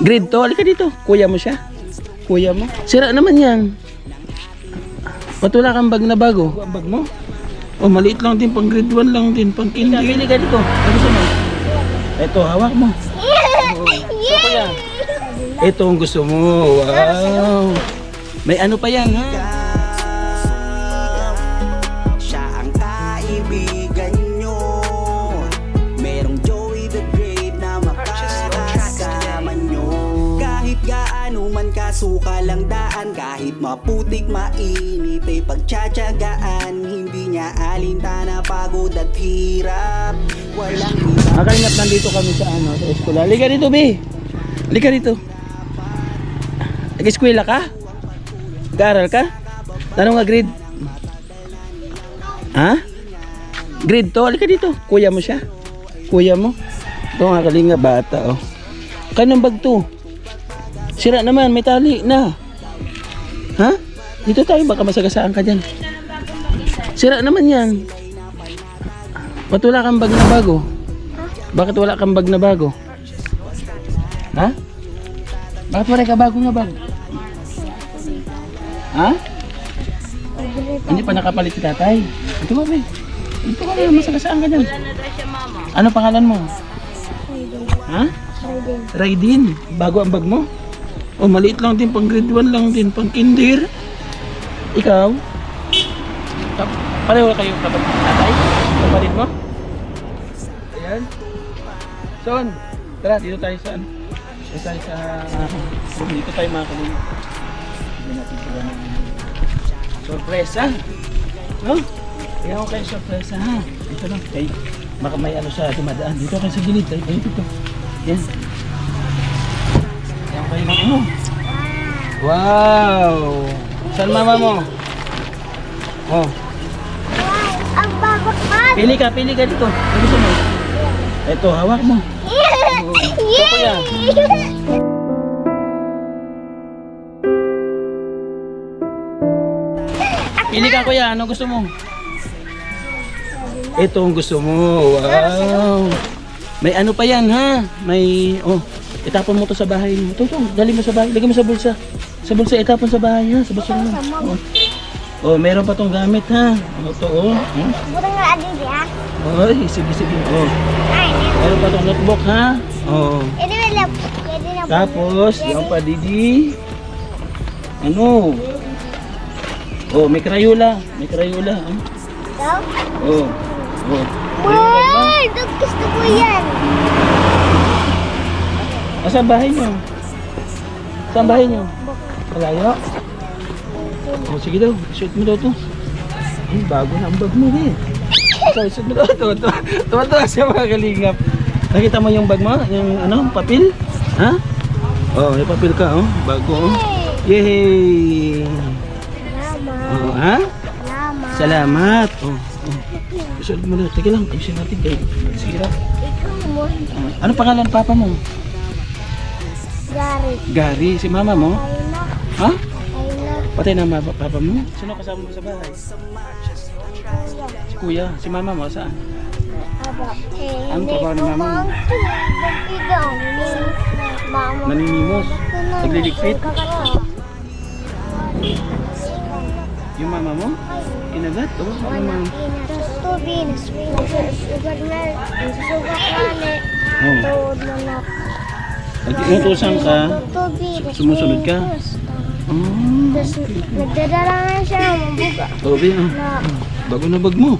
Grade 2, halika dito. Kuya mo siya. Kuya mo. Sira naman yan. Ba't wala kang bag na bago? Ang bag mo? Oh, maliit lang din. Pang grade 1 lang din. Pang kinder. Pili ka dito. Ano gusto mo? Ito, hawak mo. Oh. So, kuya. Ito ang gusto mo. Wow. May ano pa yan, ha? Siya ang kaibigan nyo. Merong Joey the Great na makakasama nyo. Kahit gaano man kasukal ang daan, kahit maputik mainit ay pagtsatsagaan. Hindi niya alintana pagod at hirap. Walang iba. Makalingap, nandito kami sa ano, sa eskwela. Halika dito, be. Halika dito. Nag-eskwela ka? Nag-aaral ka? Tanong nga grade? Ha? Grade 2? Halika dito. Kuya mo siya. Kuya mo. Ito nga kalinga bata, oh. Kanong bag to? Sira naman, may tali na. Ha? Dito tayo, baka masagasaan ka dyan. Sira naman yan. Ba't wala kang bag na bago? Bakit wala kang bag na bago? Ha? Bakit wala ka bago nga bag? Ha? Hindi pa nakapalit si tatay. Ito ba, be? Ito ka, masagasaan ka dyan. Ano pangalan mo? Ha? Raiden. Bago ang bag mo? Oh, maliit lang din. Pang grade 1 lang din. Pang kinder. Ikaw? Pareho kayo kapag tatay? Kapatid mo? Ayan. Son, tara, dito tayo sa ano? Dito tayo sa... dito tayo mga kalina. Hindi natin sila ng... sorpresa. No? Kaya ako kayo sorpresa, ha? Dito lang. Okay. Baka may ano siya dumadaan. Dito kayo sa gilid. Tayo dito. Yan. Yan kayo ng ano. Wow! Saan mama mo? Oh. Ang babakan! Pili ka dito. Ano gusto mo? Ito, hawak mo. Oh. Ito, kuya. Pili ka, kuya. Ano gusto mo? Ito ang gusto mo. Wow. May ano pa yan, ha? May, oh. Itapon mo to sa bahay mo. Ito, dali mo sa bahay. Lagay mo sa bulsa. Sa bulsa, itapon sa bahay, ha? Sa bulsa mo. Oh. Oh, meron pa tong gamit, ha? Ito, oh. Buta nga adin ya. Oh, sige. Oh. Meron pa tong notebook, ha? Oh. Ini wala. Jadi na. Tapos, yung pa, Didi. Ano? Oh, may Crayola. May Crayola, ha? Daw? Oh. Oh. Wow! Gusto ko yan. Saan bahay nyo? Saan bahay nyo? Malayo? Oh, sige daw. Shoot mo daw to. Ay, bago na ang bag mo, eh. Okay, shoot mo daw. Tuwa siya mga kalingap. Nakita mo yung bag mo? Yung ano, papel? Ha? Oh, may papel ka, oh. Bago, oh. Yay! Salamat. Oh, ha? Salamat. Salamat. Oh. Shoot mo daw. Teka lang. Ayusin natin kayo. Sige daw. Ikaw mo. Ano pangalan papa mo? Gary. Gary. Si mama mo? Ayla. Ha? Ayla. Patay na papa mo? Sino kasama mo sa bahay? Si kuya. Si mama mo saan? Aba. Ano trabaho ni mama mo? Nagpigaw ni mama. Naninimos. Nagliligpit. Kakatawa. Yung mama mo? Kinagat? O? Ano mama? Tubi na sugar na. Sugar kane. Oh. Tuod na na. Nag-iutusan ka? Tubi. Sumusunod ka? Oh. Tapos nagdadala na siya ng mabuga. Tobi, Na bago na bag mo.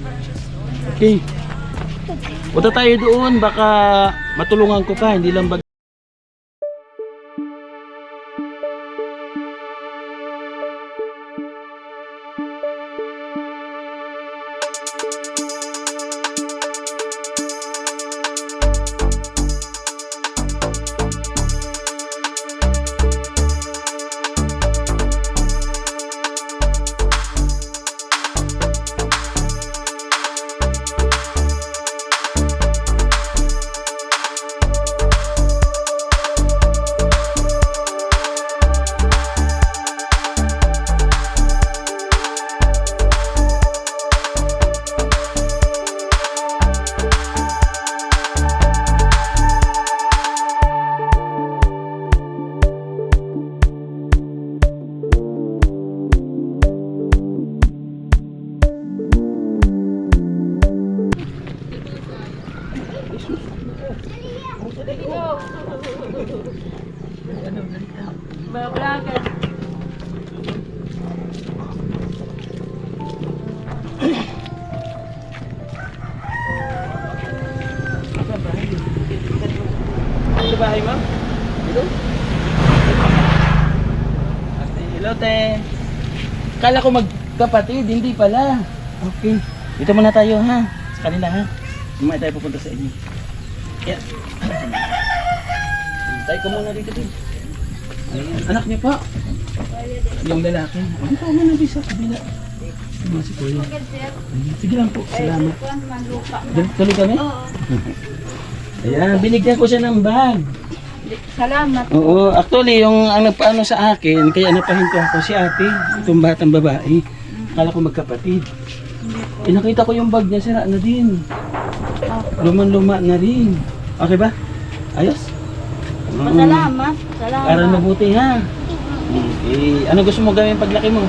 Okay. Punta tayo doon. Baka matulungan ko ka. Hindi lang bag. Mga vlogger. Sa bahay mo? Dito? Hello, te. Kala ko magkapatid, hindi pala. Okay. Dito muna tayo, ha? Sa kanila, ha? Mamaya tayo pupunta sa inyo. Yeah. Tayo ka muna dito, din. Anak niyo po? Yung lalaki. Dito ka muna dito sa kabila. Ano si Kuya? Sige lang po, salamat. Tuloy kami? Oo. Ayan, binigyan ko siya ng bag. Salamat. Oo, actually, yung ang nagpaano sa akin, kaya napahinto ako si ate, itong batang babae. Akala ko magkapatid. Nakita ko yung bag niya, sira na din. Luman-luma na rin. Okay ba? Ayos? Salamat. Salamat. Aral mabuti, ha? Eh, ano gusto mo gawin paglaki mo?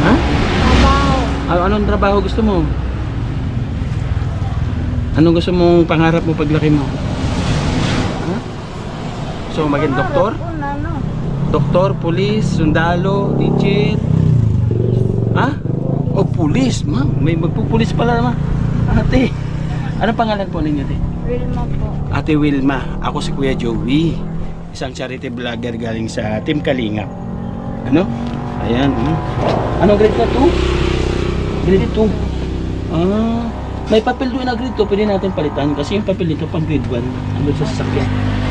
Ha? Trabaho. Anong trabaho gusto mo? Anong gusto mong pangarap mo paglaki mo? Ha? So, maging doktor? Doktor, pulis, sundalo, teacher? Ha? O, pulis, ma'am. May magpupulis pala naman. Ate, anong pangalan po ninyo, ate? Wilma po. Ate Wilma. Ako si Kuya Joey. Isang charity vlogger galing sa Team Kalingap. Ano? Ayan. Anong grade ka? 2? Grade 2. Ah, may papel doon na grade 2. Pwede natin palitan. Kasi yung papel nito pang grade 1. Ano sa sasakyan.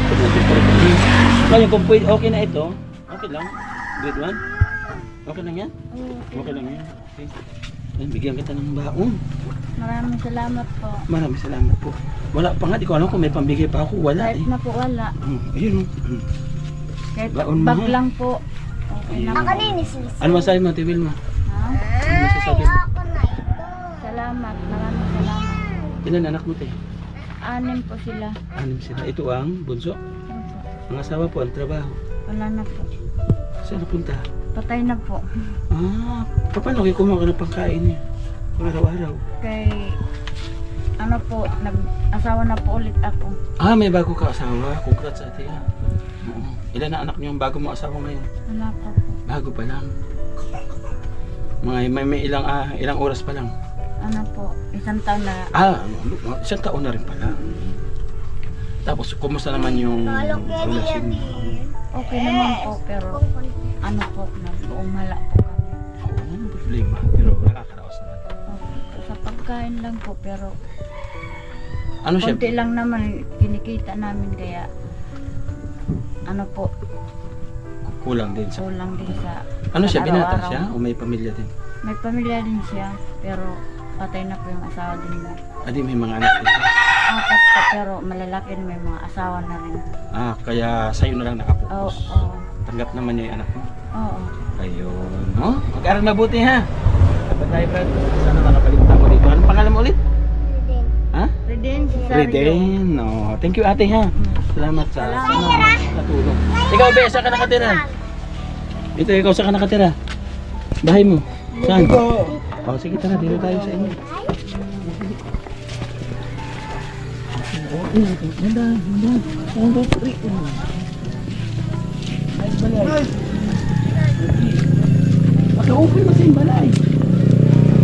Pwede natin palitan. Ngayon kung pwede, okay na ito. Okay lang. Grade 1. Okay lang yan? Okay lang yan. Okay. Ayan, bigyan kita ng baon. Maraming salamat po. Maraming salamat po. Wala pa nga. Di ko alam kung may pambigay pa ako. Wala Kahit eh. na po wala. Ayun. Kahit Baon mo, bag ha? lang po. Okay na po. Ako ninisisi. Ano masabi mo, Ate Wilma? Ha? Ano masasabi mo? Ako na ito. Salamat. Maraming salamat. Ilan anak mo, te? 6 po sila. 6 sila. Ito ang bunso. Ano po? Ang asawa po, ang trabaho. Wala na po. Saan napunta? Patay na po. Ah, paano kayo kumuha ka ng pangkain niya? Araw-araw. Kay ano po, nag-asawa na po ulit ako. Ah, may bago ka asawa. Congrats, ate. Ha? Oo. Ilan na anak niyo ang bago mo asawa ngayon? Wala po. Bago pa lang. May ilang oras pa lang. Ano po, 1 taon na. Isang taon na rin pala. Tapos, kumusta naman yung relasyon niyo? Okay naman po, pero ano po, nag-uumala po kami. Oo, ano problema. Pero nakakaraos naman. Okay. Sa pagkain lang po, pero Ano siya? konti lang naman kinikita namin, kaya ano po, Kulang din sa... kulang din sa Ano siya? Binata araw-araw. siya? O may pamilya din? May pamilya din siya, pero patay na po yung asawa din niya. Adi, may mga anak din siya. 4 po, pero malalaki rin, may mga asawa na rin. Kaya sa'yo na lang Oo, nakapokus. oo, Tanggap naman niya yung anak mo. oo. Ayun. No? Mag-aral mabuti, ha? Dapat tayo, Brad. Sana makapalimutan ko dito. Anong pangalan mo ulit? Din. Ha? Reden, si Sario. Reden. No. Thank you, ate, ha? Salamat sa natulong. Ikaw, Be, saan ka nakatira? Ito, ikaw, saan ka nakatira? Bahay mo? Saan? Oh, sige, tara. Dito tayo sa inyo. Ganda, ganda. 1, 2, 3. Nice balay. Maka-open mo sa yung balay.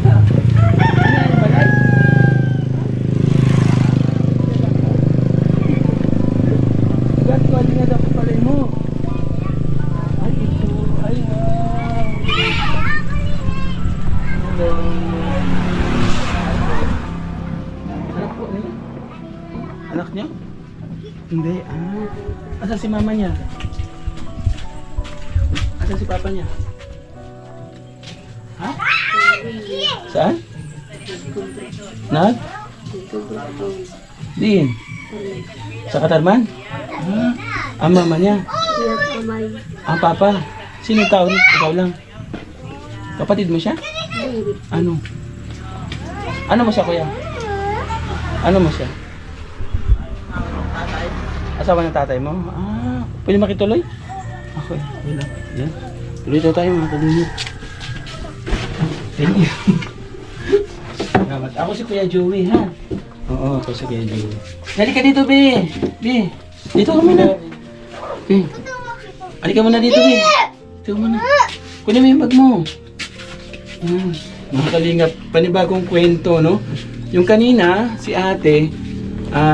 Ano yung balay? Gati ko, alin nga daw palay mo. Ay, ito. Ay, wow. Hello. Anak po nila? Anak niya? Hindi. Asan si mama niya? Asan si papa niya? Ha? Saan? Nag? Din? Sa Katarman? Ang mama niya? Ang papa? Sino tao rin? Ikaw lang? Kapatid mo siya? Ano? Ano mo siya, kuya? Ano mo siya? Asawa ng tatay mo? Pwede makituloy? Okay, wala. Yan. Tuloy daw tayo mga kalingap. Thank you. Salamat. Ako si Kuya Joey, ha? Oo, ako si Kuya Joey. Halika dito, Be. Be. Dito ka muna. Okay. Halika muna dito, Be. Dito ka muna. Kunin mo yung bag mo. Mga kalingap, panibagong kwento, no? Yung kanina, si ate,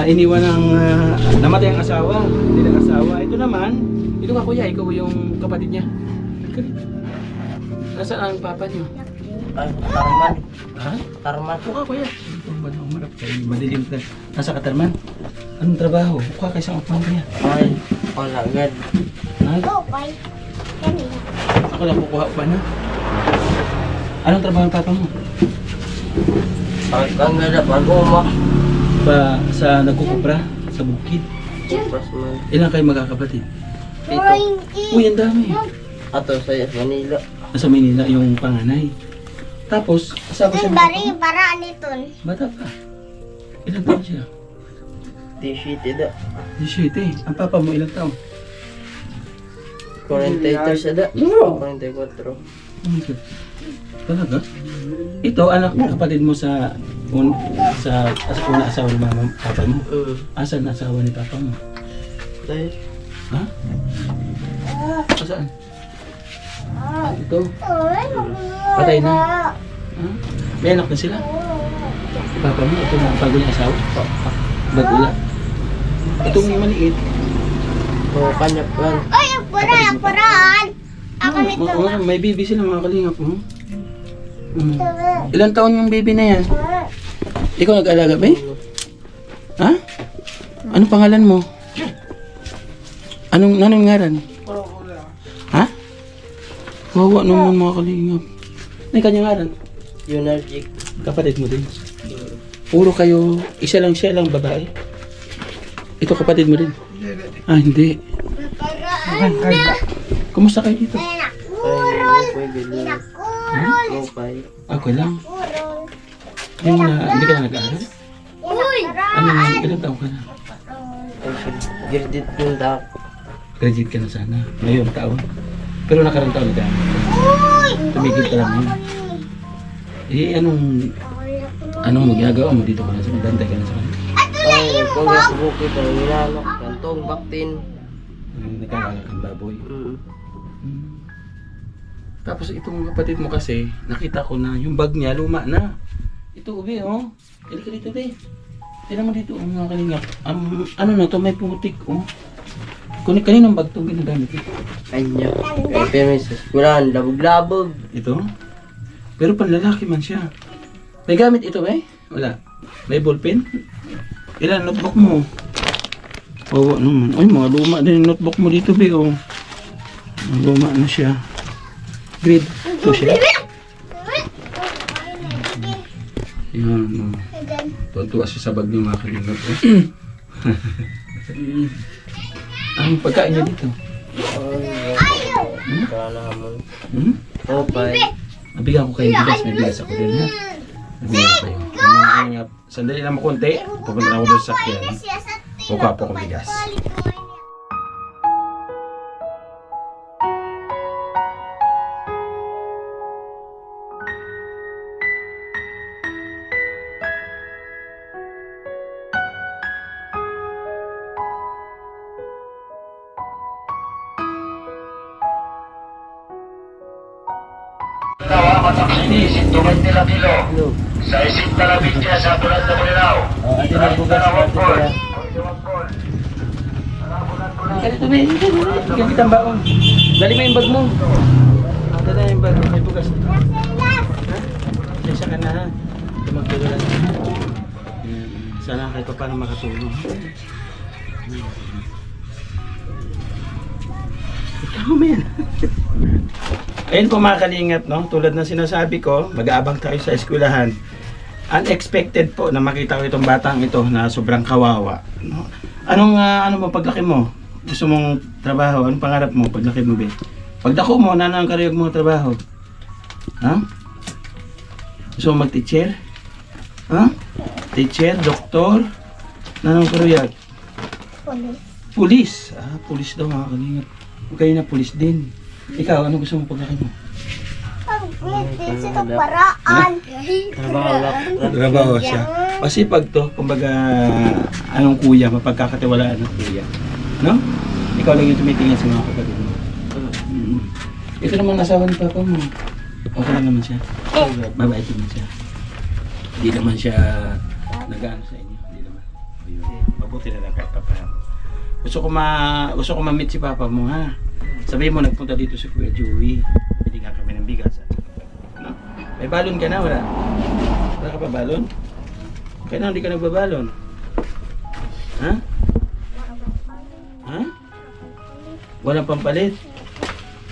iniwan ng namatay ang asawa. Hindi ng asawa. Ito naman, ito ka kuya, ikaw yung kapatid niya. Nasaan ang papa niyo? Tarman. Ha? Tarman. Buka kuya. Umarap kayo. Madilim ka. Nasa Katarman. Anong trabaho? Buka kayo sa upuan kuya. Ay, wala agad. Ha? Go, bye. Kanina. Ako lang kukuha pa na. Anong trabaho ng papa mo? Ang ganda pag-uma. Sa nagkukupra? Sa bukid? Supras man. Ilan kayo magkakapatid? Ito. Uy, ang dami. Ato sa Manila. Nasa Manila yung panganay. Tapos, asawa siya. Ito bari para nito. Bata pa. Ilang taon siya? T-sheet ida. 17. Ang papa mo ilang taon? 43 ida. 44. Oh my God. Talaga? Ito, anak kapatid mo sa una asawa ni mama, papa mo. Asan asawa ni papa mo? Dahil. Ha? Saan? Ito. Patay na. Ha? May anak na sila? Papa mo, ito na bago niya asawa? Bago lang. Itong yung maliit. O, kanya plan. Ay, apuraan. Ako nito. May baby sila mga kalingap mo. Ilang taon yung baby na yan? Ikaw nag-alaga ba? Ha? Anong pangalan mo? Anong ngaran? Ha? Wawa naman mga kalingap. May kanyang ngaran? Unargic. Kapatid mo din. Puro kayo, isa lang siya lang babae. Ito kapatid mo din. Ah, hindi. Kumusta kayo dito? Ay, okay, gano'n. Okay. Okay lang. Hindi ka na nag-aaral? Ilang taong ka na? Ay, girdit yung dak. Graduate ka na sana. Ngayon taon. Pero nakarang taon ka. Tumigil ka lang ngayon. Eh, anong magagawa mo dito ka na sa bantay ka na sa kanila? Ay, kung nasa bukit, ang nilalak, kantong, baktin. Nagkakalat ang baboy. Tapos itong kapatid mo kasi, nakita ko na yung bag niya luma na. Ito ubi oh. Dali ka dito be. Tignan mo dito mga kalingap. Ano na to, may putik oh. Kaninong bag to ginagamit ito? Kanya. Kaya pero sa eskwelahan, labog-labog. Ito? Pero panlalaki man siya. May gamit ito ba? Wala. May ballpen? Ilan notebook mo? Oo naman. Ay, mga luma din yung notebook mo dito be oh. Luma na siya. Grade 2 siya. Yan. Tuwa siya sa bag niyo mga kalingap. Ang pagkain niya dito? Kalaman. Okay. Nabigyan ko kayo bigas. May bigas ako din ha. Nabigyan ko kayo. Mga kalingap. Sandali lang mo konti. Pupunta ako doon sa sakyan. Kukuha po akong bigas. Hello. Sa isip na labit niya sa bulan na Bulinaw. Ate na bugas. Ganito ba? Bigyan kitang baon. Dali mo yung bag mo. Dali yung bag mo. May bugas. Ha? Isa ka na ha. Tumagtuloy lang. Sana kahit pa paano makatulong. Ikaw men. Ayun po mga kalingap, no? Tulad ng sinasabi ko, mag-aabang tayo sa eskwelahan. Unexpected po na makita ko itong batang ito na sobrang kawawa. No? Ano mo paglaki mo? Gusto mong trabaho? Anong pangarap mo paglaki mo, be? Pagdako mo, nanang kariyog mo trabaho? Ha? Gusto mo mag-teacher? Ha? Teacher, doktor? Nanang kariyog? Pulis. Pulis daw mga kalingap. Kayo na pulis din. Ikaw, ano gusto mo paglaki mo? Sa paraan. Trabaho siya. Masipag to, kumbaga, anong kuya, mapagkakatiwalaan ng kuya. No? Ikaw lang yung tumitingin sa mga kapatid mo. Ito naman asawa ni Papa mo. Okay lang naman siya. Mabait naman siya. Hindi naman siya nag-ano sa inyo. Hindi naman. Ayun. Mabuti na lang kahit papaano. Gusto ko ma-meet si Papa mo, ha? Sabihin mo, nagpunta dito si Kuya Joey. Binigyan kami ng bigas. No? May balon ka na, wala? Wala ka pa balon? Kaya na, hindi ka nagbabalon. Ha? Ha? Walang pampalit?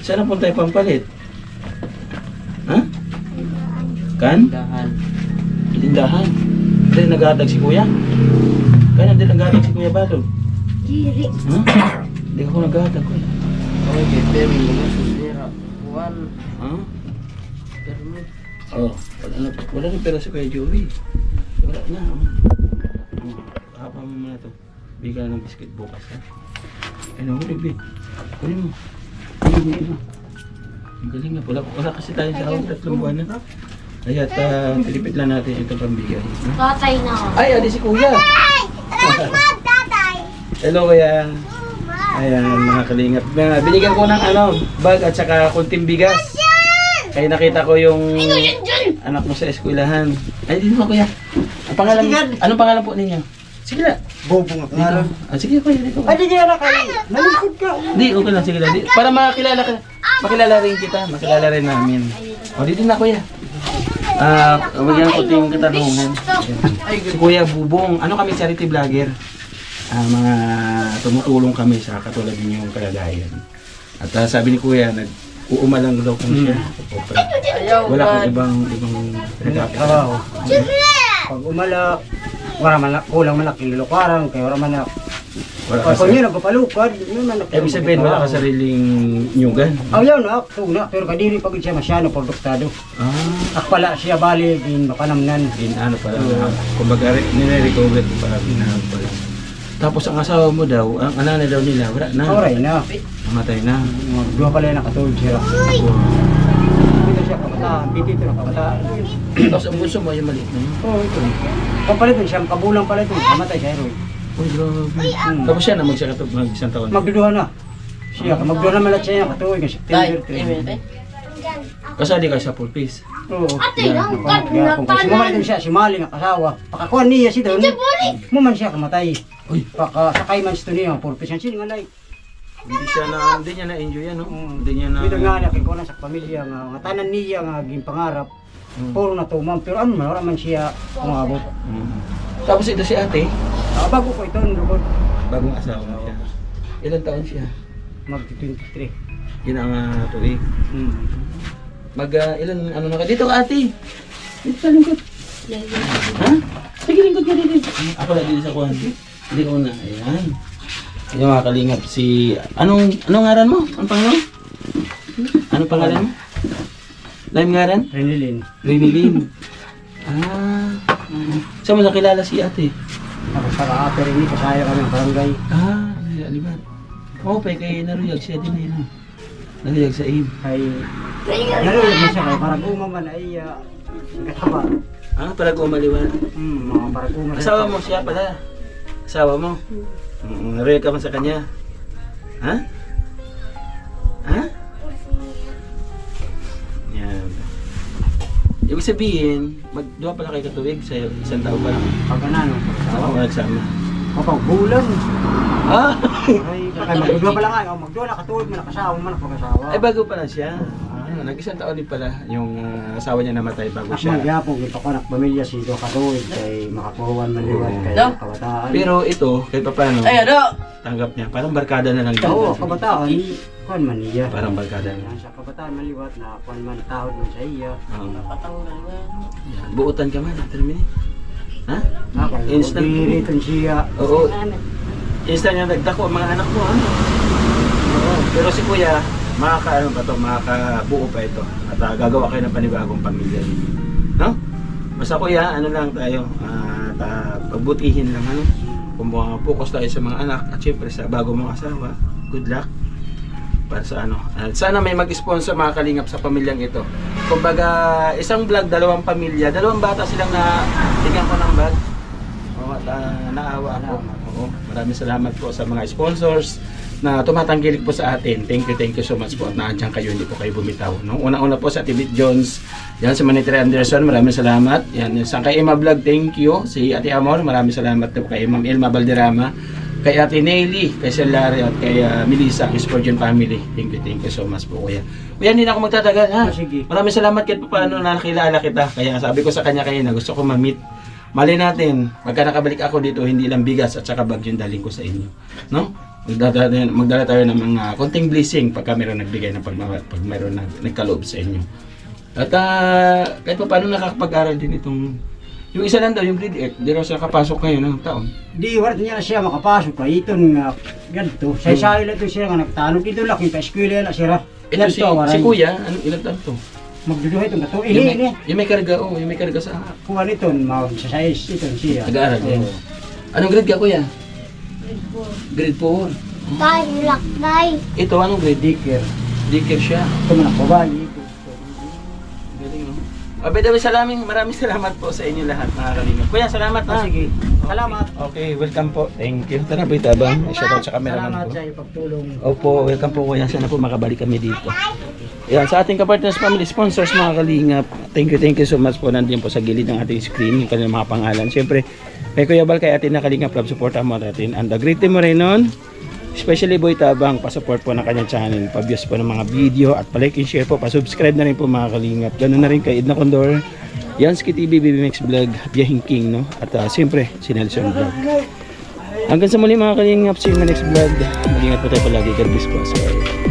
Saan na punta yung pampalit? Ha? Kan? Dahan. Tindahan. Hindi naghahatag si Kuya? Kaya hindi naghahatag si Kuya Balon? Ha? Hindi ako naghahatag, Kuya. Okay, pero yung susira. Juan. Ha? Permit. Oh, wala rin pera si Kuya Joey. Wala na. Hapa mo muna to. Bigyan ng biscuit bukas, ha? Ano mo, Ribi? Kunin mo. Kunin mo. Ang galing nga. Wala kasi tayo sa awang 3 buwan na. Kaya tilipit lang natin ito pambigay. No? Tatay na. Ay, adi si Kuya! Tatay. Hello, Kuya. Ayan, mga kalingap. Binigyan ko ng bag at saka kunting bigas. Kaya nakita ko yung anak mo sa eskwelahan. Ay, dito mo, Kuya. Anong pangalan po ninyo? Sige na. Bobong ako. Dito. Sige, Kuya, dito. Ay, di na kayo. Nalikod ka. Hindi, okay lang. Sige lang. Para makilala rin kita. Makilala rin namin. O, dito na, Kuya. Magyan ko yung katanungan. Si Kuya Bubong. Ano kami, charity vlogger? Mga tumutulong kami sa katulad ninyong kalagayan. At sabi ni Kuya, uumalang daw kung siya. Wala kang ibang Trabaho. Pag umala, kulang man nakilukaran, kaya wala man na. Wala ka Kung yun, nagpapalukad, yun man. Ibig sabihin, wala ka sariling nyugan. Yaw na, tuna, pero kadiri pag siya masyado produktado. Akpala siya bali, din mapanamnan. Ano pala, kumbaga nire-recover ko pala, pinahag pala. Tapos ang asawa mo daw, ang anana daw nila, wala na. Oray na. Namatay na. Dua pala yung nakatulog siya. Dito siya kamataan, dito na kamataan. Tapos ang bunso mo, yung maliit na yun. Oo, ito. Kapalit siya, kabulang pala ito, kamatay siya, Roy. Uy, grabe. Tapos siya na mag-isang taon. Magduduha na. Siya, magduduha na malat siya, katuloy ng September 3. Kasali ka sa pulpis. Oo. Sumalit siya, si Mali nga kasawa. Pakakuan niya si Don. Muman siya kamatay. Uy. Sakay man siya niya, purpose yan siya nga like. Hindi niya na-enjoy yan, no? Hindi niya na... Dito nga na, kikuha sa pamilya nga tanan niya nga ging pangarap. Puro na tumam, pero ano man, wala man siya umabot. Tapos ito si ate, Bago ko ito, lugod. bagong asawa mo siya. Ilan taon siya? Mag-23. Yun ang tuig. Ilan, ano na ka? Dito ka, ate! Dito sa lingkod. Ha? Sige, lingkod ka dito. Ako lang dito sa kuhan. Hindi ko na. Ayan. Yung mga kalingap, anong ngaran mo? Anong pangalan mo? Anong pangalan mo? Lime ngaran? Renilin. Rinilin. Saan mo nakilala si ate? Ako sa ate rin, kasaya kami ng barangay. Aliban. Oo, kay naruyag siya din na yun. Naruyag sa Abe. Ay, nalulog na siya kay Paraguma man ay kataba. Para umaliwan. Mga Paraguma. Asawa mo siya pala. Asawa mo? Naruyag ka man sa kanya. Ha? Ha? Yan. Ibig sabihin, magduha pala kayo katuwig sa isang taon pa lang. Pag ano, Ako nagsama. kapag bulan. Ay, Ay, magdudua pa lang nga, magdua na katulog mo, nakasawa mo, nakapag-asawa. Ay, bago pa lang siya. Nag-isang taon din pala yung asawa niya namatay bago Ako siya. magyapong, ito ko pamilya si Doka Katulog, kay makakuhan maliwan, kay kabataan. Pero ito, kahit pa paano, tanggap niya. Parang barkada na lang din. Oo, kabataan, kuhan man niya. Parang barkada na. Sa kabataan maliwat na kuhan man tahod man sa iya. Yan. Buutan ka man, termine. Ha? Instant. Biriton siya. Oo. Instant niya nagdako ang mga anak mo, ha? Oo. Pero si Kuya, makakabuo pa ito. At gagawa kayo ng panibagong pamilya ninyo. No? Basta Kuya, ano lang tayo, pagbutihin lang, ano? Kung focus tayo sa mga anak, at syempre sa bago mong asawa, good luck. Para sa ano. Sana may mag-sponsor mga kalingap sa pamilyang ito. Kumbaga, isang vlog, 2 pamilya, 2 bata silang na tingnan ko ng bag. At naawa ako. Oo, maraming salamat po sa mga sponsors na tumatangkilik po sa atin. Thank you so much po at nandiyan kayo, hindi po kayo bumitaw. No? Una-una po sa Tibit Jones, yan sa Manitri Anderson, maraming salamat. Yan, sa kay Emma Vlog, thank you. Si Ate Amor, maraming salamat po kay Ma'am Elma Valderrama, kay Ate Nelly, kay Celari at kay Melissa, ang Spurgeon family. Thank you so much po kuya. Kuya, hindi na ako magtatagal ha. Sige. Maraming salamat kahit pa paano nakilala kita. Kaya sabi ko sa kanya na gusto ko ma-meet. Mali natin, pagka nakabalik ako dito, hindi lang bigas at saka bag yung daling ko sa inyo. No? Magdala tayo ng mga konting blessing pagka mayroon nagbigay ng pag mayroon na nagkaloob sa inyo. At kahit pa paano nakakapag-aral din itong yung isa lang daw, yung grade 8, di raw siya kapasok ngayon ng taon. Di warat niya na siya makapasok pa iton nga ganito. Sa isayo lang to siya nga nagtanong dito lang yung pa-eskwela na siya. Ito si kuya, anong ilang taon to? Magduduhay itong gato. Yung Ili ni. may karga, yung may karga sa Kuha nito, sa size iton siya. nag-aaral din. Oo. Anong grade ka kuya? Grade 4. Tay, hilak, tay. Ito, anong grade? Diker. Daycare siya. Ito man ako ba? Ito. Galing, no? Maraming salamat po sa inyo lahat, mga kalingap. Kuya, salamat ha. Sige. Salamat. Okay, welcome po. Thank you. Tara, Boy Tabang. Shoutout sa cameraman Salamat ko. sa iyong pagtulong. Opo, welcome po kuya. Sana po makabalik kami dito. Yan, sa ating kapartners family sponsors, mga kalingap. Thank you so much po. Nandiyan po sa gilid ng ating screen, yung kanilang mga pangalan. Siyempre, kay Kuya Bal, kay ating nakalingap, love support mo natin. And the great team mo rin nun. Especially Boy Tabang, pa-support po ng kanyang channel, pa-views po ng mga video at pa-like and share po, pa-subscribe na rin po mga kalingap. Ganoon na rin kay Edna Condor, Yansky TV, BBMX Vlog, Biyahing King, no? At siyempre, si Nelson Vlog. Hanggang sa muli mga kalingap, see you in my next vlog. Mag-ingat po tayo palagi. God bless po.